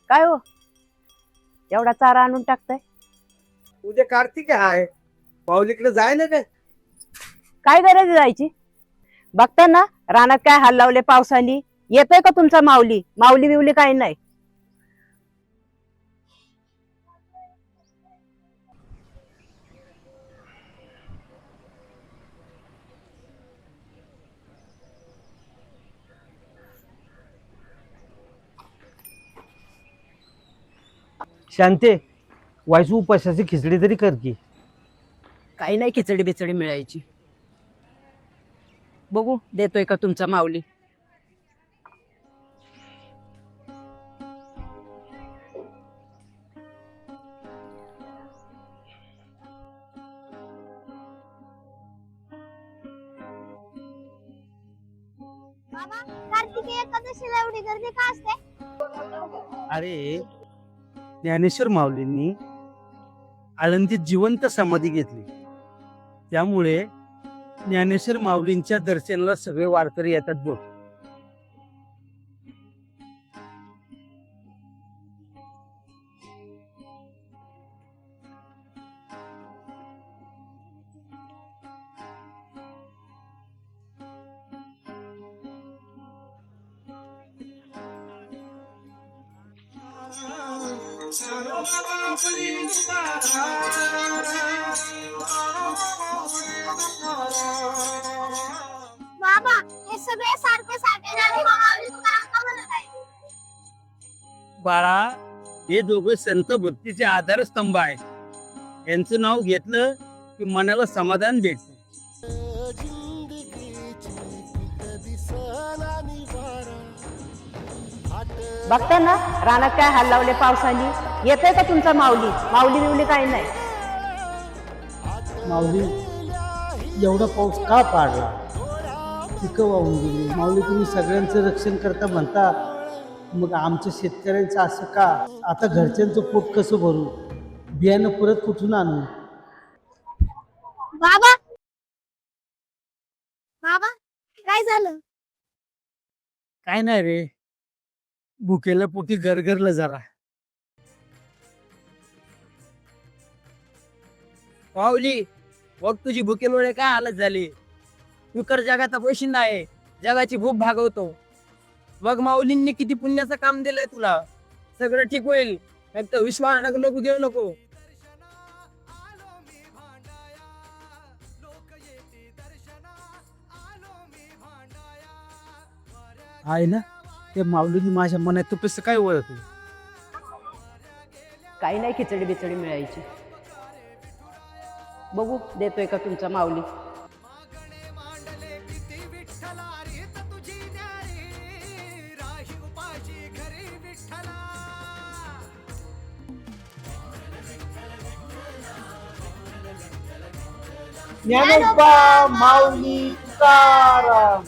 काय हो, एवढा चारा आणून टाकताय? उद्या कार्तिक आहे, माऊलीकडे जाय ना काय? काय गरज आहे जायची? बघता ना रानात काय हाल लावले पावसाने. येतोय का तुमचा माऊली? माऊली बिवली काही नाही. शांते, वायसू उपासाची खिचडी तरी कर की. काही नाही खिचडी बिचडी मिळायची. बघू देतोय का तुमचा माऊली. बाबा, कार्तिकी एकादशीला एवढी गर्दी का असते? अरे, ज्ञानेश्वर माऊलींनी आळंदीत जिवंत समाधी घेतली, त्यामुळे ज्ञानेश्वर माऊलींच्या दर्शनाला सगळे वारकरी येतात बघ. बाबा, हे सगळे सारखे सारखे गाणे माऊली तुकाराम का म्हणत आहे? बाळा, हे दोघे संत भक्तीचे आधारस्तंभ आहेत. यांचं नाव घेतलं की मनाला समाधान भेटतं. बघता ना रानात काय हाल लावले पावसाने. येतोय का तुमचा माऊली? माऊली बिवली काही नाही. माऊली, एवढा पाऊस का पाडला? पिकं वाहून गेली. माऊली, तुम्ही सगळ्यांचं रक्षण करता म्हणता, मग आमच्या शेतकऱ्यांचं असं का? आता घरच्यांचं पोट कसं भरू? बियाणं परत कुठून आणू? बाबा, बाबा, काय झालं? काय नाही रे, भुकेला पोटी गरगरलं जरा. माऊली, बघ तुझी भुकेमुळे काय हालत झाली. विकर जगाचा पैसे नाही, जगाची भूक भागवतो. बघ माऊलींनी किती पुण्याचं काम दिलंय तुला. सगळं ठीक होईल, फक्त विश्वास नको घेऊ नको. आहे ना, ते माऊलींनी माझ्या मनात तपस काय ओळखलं. काही नाही खिचडी बिचडी मिळायची. बघू देतोय का तुमचा माऊली. ज्ञानोबा माऊली तुकाराम.